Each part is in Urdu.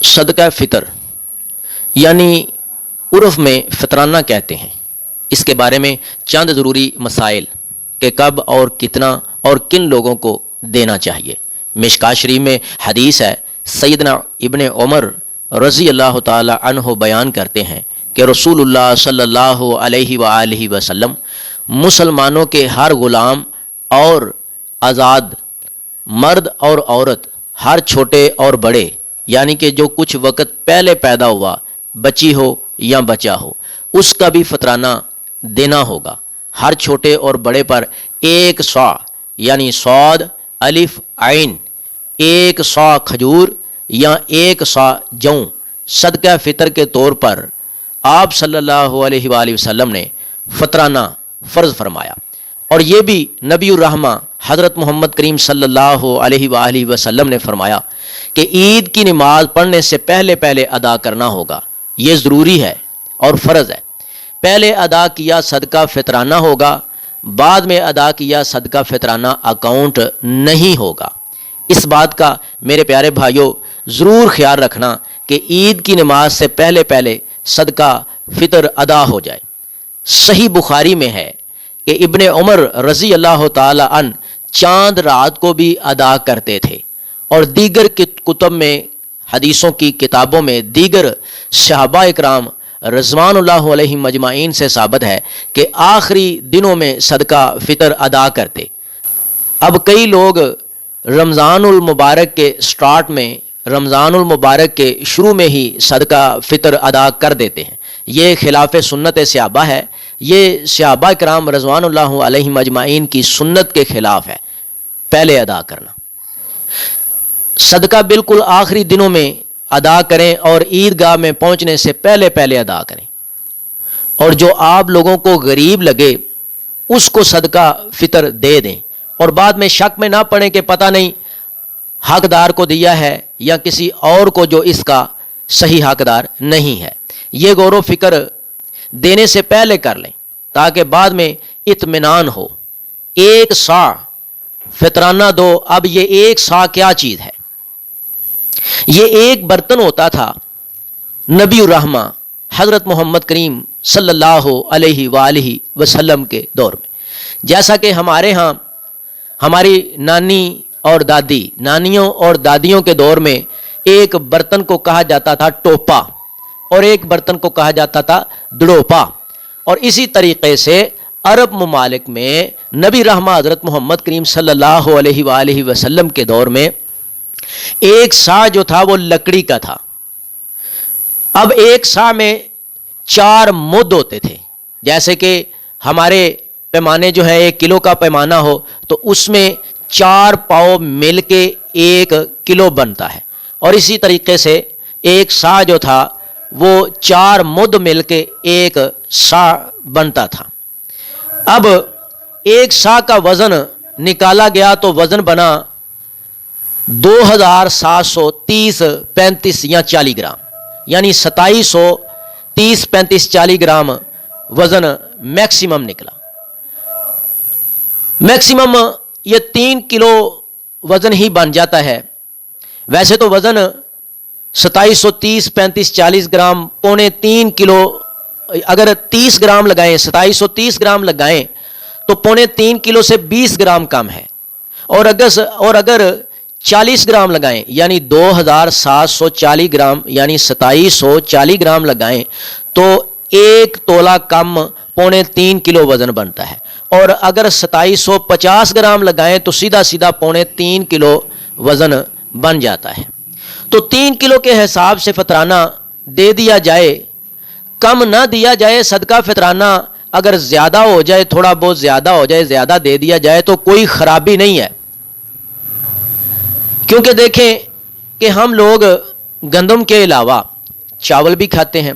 صدقہ فطر یعنی عرف میں فطرانہ کہتے ہیں۔ اس کے بارے میں چند ضروری مسائل کہ کب اور کتنا اور کن لوگوں کو دینا چاہیے۔ مشکوٰۃ شریف میں حدیث ہے، سیدنا ابن عمر رضی اللہ تعالی عنہ بیان کرتے ہیں کہ رسول اللہ صلی اللہ علیہ وآلہ وسلم مسلمانوں کے ہر غلام اور آزاد، مرد اور عورت، ہر چھوٹے اور بڑے، یعنی کہ جو کچھ وقت پہلے پیدا ہوا، بچی ہو یا بچہ ہو، اس کا بھی فطرانہ دینا ہوگا۔ ہر چھوٹے اور بڑے پر 1 صاع یعنی صاد الف عین، 1 صاع کھجور یا 1 صاع جوں صدقہ فطر کے طور پر آپ صلی اللہ علیہ وآلہ وسلم نے فطرانہ فرض فرمایا۔ اور یہ بھی نبی الرحمہ حضرت محمد کریم صلی اللہ علیہ وآلہ وسلم نے فرمایا کہ عید کی نماز پڑھنے سے پہلے ادا کرنا ہوگا۔ یہ ضروری ہے اور فرض ہے۔ پہلے ادا کیا صدقہ فطرانہ ہوگا، بعد میں ادا کیا صدقہ فطرانہ اکاؤنٹ نہیں ہوگا۔ اس بات کا میرے پیارے بھائیوں ضرور خیال رکھنا کہ عید کی نماز سے پہلے صدقہ فطر ادا ہو جائے۔ صحیح بخاری میں ہے کہ ابن عمر رضی اللہ تعالی عنہ چاند رات کو بھی ادا کرتے تھے، اور دیگر کتب میں، حدیثوں کی کتابوں میں دیگر صحابہ اکرام رضوان اللہ علیہم مجمعین سے ثابت ہے کہ آخری دنوں میں صدقہ فطر ادا کرتے۔ اب کئی لوگ رمضان المبارک کے سٹارٹ میں، رمضان المبارک کے شروع میں ہی صدقہ فطر ادا کر دیتے ہیں۔ یہ خلاف سنت صحابہ ہے، یہ صحابہ کرام رضوان اللہ علیہم اجمعین کی سنت کے خلاف ہے پہلے ادا کرنا۔ صدقہ بالکل آخری دنوں میں ادا کریں اور عیدگاہ میں پہنچنے سے پہلے ادا کریں، اور جو آپ لوگوں کو غریب لگے اس کو صدقہ فطر دے دیں، اور بعد میں شک میں نہ پڑیں کہ پتہ نہیں حقدار کو دیا ہے یا کسی اور کو جو اس کا صحیح حقدار نہیں ہے۔ یہ غور و فکر دینے سے پہلے کر لیں تاکہ بعد میں اطمینان ہو۔ 1 صاع فطرانہ دو۔ اب یہ 1 صاع کیا چیز ہے؟ یہ ایک برتن ہوتا تھا نبی الرحمہ حضرت محمد کریم صلی اللہ علیہ وآلہ وسلم کے دور میں۔ جیسا کہ ہمارے ہاں ہماری نانیوں اور دادیوں کے دور میں ایک برتن کو کہا جاتا تھا ٹوپا، اور ایک برتن کو کہا جاتا تھا دڑوپا، اور اسی طریقے سے عرب ممالک میں نبی رحمہ حضرت محمد کریم صلی اللہ علیہ وآلہ وسلم کے دور میں 1 صاع جو تھا وہ لکڑی کا تھا۔ اب 1 صاع میں 4 مد ہوتے تھے، جیسے کہ ہمارے پیمانے جو ہے 1 کلو کا پیمانہ ہو تو اس میں 4 پاؤ مل کے 1 کلو بنتا ہے، اور اسی طریقے سے 1 صاع جو تھا وہ 4 مد مل کے 1 صاع بنتا تھا۔ اب 1 صاع کا وزن نکالا گیا تو وزن بنا 2730-35 یا 40 گرام، یعنی 2730-35-40 گرام وزن میکسیمم نکلا۔ میکسیمم یہ 3 کلو وزن ہی بن جاتا ہے۔ ویسے تو وزن 2730-35-40 گرام، 2.25 کلو، اگر 30 گرام لگائیں، 2730 گرام لگائیں تو 3.25 کلو سے 20 گرام کم ہے، اور اگر 40 گرام لگائیں یعنی 2740 گرام، یعنی 2740 گرام لگائیں تو 1 تولہ کم 3.25 کلو وزن بنتا ہے، اور اگر 2750 گرام لگائیں تو سیدھا 3.25 کلو وزن بن جاتا ہے۔ تو 3 کلو کے حساب سے فطرانہ دے دیا جائے، کم نہ دیا جائے۔ صدقہ فطرانہ اگر زیادہ ہو جائے، تھوڑا بہت زیادہ ہو جائے، زیادہ دے دیا جائے تو کوئی خرابی نہیں ہے، کیونکہ دیکھیں کہ ہم لوگ گندم کے علاوہ چاول بھی کھاتے ہیں۔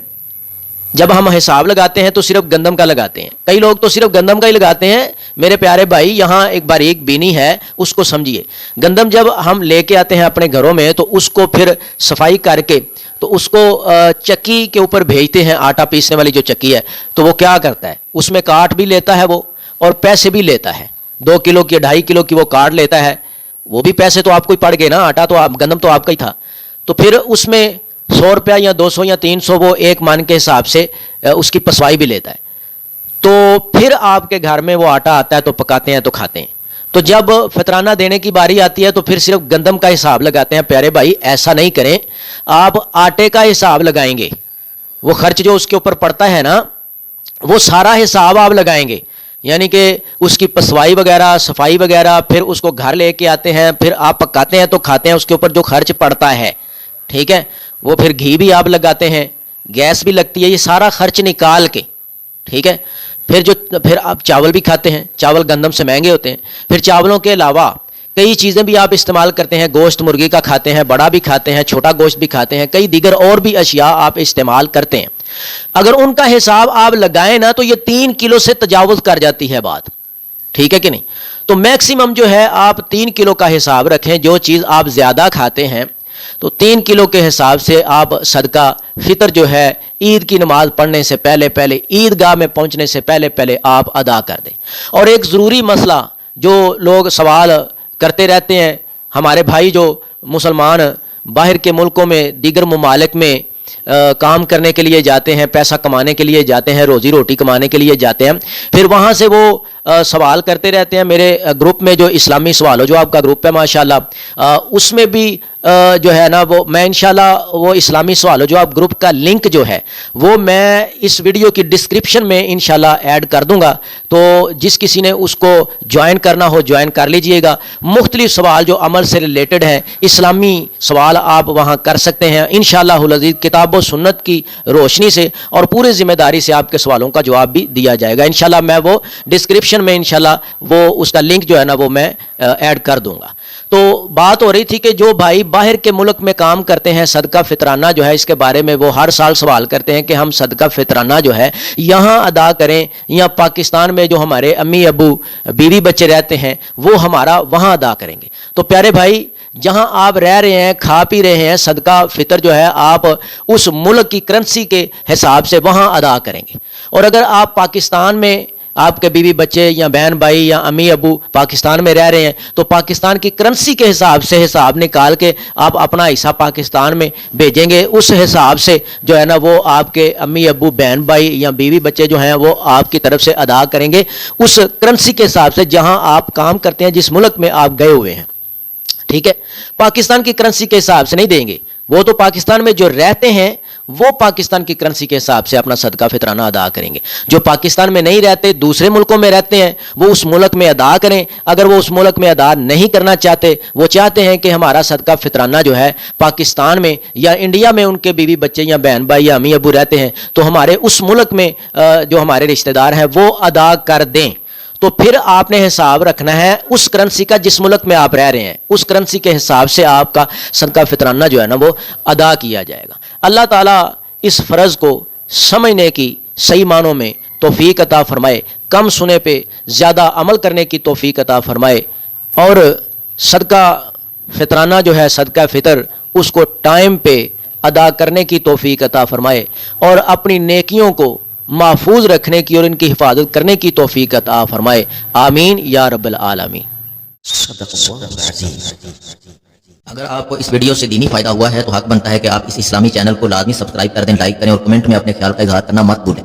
جب ہم حساب لگاتے ہیں تو صرف گندم کا لگاتے ہیں، کئی لوگ تو صرف گندم کا ہی لگاتے ہیں۔ میرے پیارے بھائی یہاں ایک باریک بینی ہے، اس کو سمجھیے۔ گندم جب ہم لے کے آتے ہیں اپنے گھروں میں تو اس کو پھر صفائی کر کے تو اس کو چکی کے اوپر بھیجتے ہیں, آٹا پیسنے والی جو چکی ہے, تو وہ کیا کرتا ہے, اس میں کاٹ بھی لیتا ہے وہ اور پیسے بھی لیتا ہے. 2 کلو کی 2.5 کلو کی وہ کاٹ لیتا ہے, وہ بھی پیسے تو آپ کو ہی پڑ گئے نا, آٹا تو گندم تو آپ کا ہی تھا. تو پھر اس میں 100 روپیہ یا 200 یا 300 وہ ایک من کے حساب سے اس کی پسوائی بھی لیتا ہے. تو پھر آپ کے گھر میں وہ آٹا آتا ہے تو پکاتے ہیں تو کھاتے ہیں. تو جب فطرانہ دینے کی باری آتی ہے تو پھر صرف گندم کا حساب لگاتے ہیں. پیارے بھائی ایسا نہیں کریں, آپ آٹے کا حساب لگائیں گے, وہ خرچ جو اس کے اوپر پڑتا ہے نا وہ سارا حساب آپ لگائیں گے, یعنی کہ اس کی پسوائی وغیرہ, صفائی وغیرہ, پھر اس کو گھر لے کے آتے ہیں, پھر آپ پکاتے ہیں تو کھاتے ہیں, اس کے اوپر جو خرچ پڑتا ہے, ٹھیک ہے, وہ پھر گھی بھی آپ لگاتے ہیں, گیس بھی لگتی ہے, یہ سارا خرچ نکال کے, ٹھیک ہے. پھر آپ چاول بھی کھاتے ہیں, چاول گندم سے مہنگے ہوتے ہیں. پھر چاولوں کے علاوہ کئی چیزیں بھی آپ استعمال کرتے ہیں, گوشت مرغی کا کھاتے ہیں, بڑا بھی کھاتے ہیں, چھوٹا گوشت بھی کھاتے ہیں, کئی دیگر اور بھی اشیاء آپ استعمال کرتے ہیں. اگر ان کا حساب آپ لگائیں نا تو یہ 3 کلو سے تجاوز کر جاتی ہے بات, ٹھیک ہے کہ نہیں. تو میکسیمم جو ہے آپ 3 کلو کا حساب رکھیں, جو چیز آپ زیادہ کھاتے ہیں تو 3 کلو کے حساب سے آپ صدقہ فطر جو ہے عید کی نماز پڑھنے سے پہلے عیدگاہ میں پہنچنے سے پہلے آپ ادا کر دیں. اور ایک ضروری مسئلہ جو لوگ سوال کرتے رہتے ہیں, ہمارے بھائی جو مسلمان باہر کے ملکوں میں, دیگر ممالک میں کام کرنے کے لیے جاتے ہیں, پیسہ کمانے کے لیے جاتے ہیں, روزی روٹی کمانے کے لیے جاتے ہیں, پھر وہاں سے وہ سوال کرتے رہتے ہیں. میرے گروپ میں جو اسلامی سوال ہو, جو آپ کا گروپ ہے ماشاءاللہ, اس میں بھی جو ہے نا وہ میں انشاءاللہ وہ اسلامی سوال ہو جو آپ گروپ کا لنک جو ہے وہ میں اس ویڈیو کی ڈسکرپشن میں انشاءاللہ ایڈ کر دوں گا. تو جس کسی نے اس کو جوائن کرنا ہو جوائن کر لیجئے گا. مختلف سوال جو عمل سے ریلیٹڈ ہیں, اسلامی سوال آپ وہاں کر سکتے ہیں انشاءاللہ العزیز, کتاب و سنت کی روشنی سے اور پورے ذمہ داری سے آپ کے سوالوں کا جواب بھی دیا جائے گا انشاءاللہ. میں وہ ڈسکرپشن میں انشاءاللہ وہ اس کا لنک جو ہے نا وہ میں ایڈ کر دوں گا. تو بات ہو رہی تھی کہ جو بھائی باہر کے ملک میں کام کرتے ہیں, صدقہ فطرانہ جو ہے اس کے بارے میں وہ ہر سال سوال کرتے ہیں کہ ہم صدقہ فطرانہ جو ہے یہاں ادا کریں یا پاکستان میں جو ہمارے امی ابو بیوی بچے رہتے ہیں وہ ہمارا وہاں ادا کریں گے. تو پیارے بھائی جہاں آپ رہ رہے ہیں, کھا پی رہے ہیں, صدقہ فطر جو ہے آپ اس ملک کی کرنسی کے حساب سے وہاں ادا کریں گے. اور اگر آپ پاکستان میں آپ کے بیوی بچے یا بہن بھائی یا امی ابو پاکستان میں رہ رہے ہیں تو پاکستان کی کرنسی کے حساب سے حساب نکال کے آپ اپنا حصہ پاکستان میں بھیجیں گے. اس حساب سے جو ہے نا وہ آپ کے امی ابو بہن بھائی یا بیوی بچے جو ہیں وہ آپ کی طرف سے ادا کریں گے اس کرنسی کے حساب سے جہاں آپ کام کرتے ہیں, جس ملک میں آپ گئے ہوئے ہیں, ٹھیک ہے. پاکستان کی کرنسی کے حساب سے نہیں دیں گے, وہ تو پاکستان میں جو رہتے ہیں وہ پاکستان کی کرنسی کے حساب سے اپنا صدقہ فطرانہ ادا کریں گے. جو پاکستان میں نہیں رہتے, دوسرے ملکوں میں رہتے ہیں, وہ اس ملک میں ادا کریں. اگر وہ اس ملک میں ادا نہیں کرنا چاہتے, وہ چاہتے ہیں کہ ہمارا صدقہ فطرانہ جو ہے پاکستان میں یا انڈیا میں ان کے بیوی بچے یا بہن بھائی یا امی ابو رہتے ہیں تو ہمارے اس ملک میں جو ہمارے رشتہ دار ہیں وہ ادا کر دیں. تو پھر آپ نے حساب رکھنا ہے اس کرنسی کا جس ملک میں آپ رہ رہے ہیں, اس کرنسی کے حساب سے آپ کا صدقہ فطرانہ جو ہے نا وہ ادا کیا جائے گا. اللہ تعالیٰ اس فرض کو سمجھنے کی صحیح معنوں میں توفیق عطا فرمائے, کم سنے پہ زیادہ عمل کرنے کی توفیق عطا فرمائے, اور صدقہ فطرانہ جو ہے صدقہ فطر اس کو ٹائم پہ ادا کرنے کی توفیق عطا فرمائے, اور اپنی نیکیوں کو محفوظ رکھنے کی اور ان کی حفاظت کرنے کی توفیق عطا فرمائے. آمین یا رب العالمین. اگر آپ کو اس ویڈیو سے دینی فائدہ ہوا ہے تو حق بنتا ہے کہ آپ اس اسلامی چینل کو لازمی سبسکرائب کر دیں, لائک کریں اور کمنٹ میں اپنے خیال کا اظہار کرنا مت بھولیں.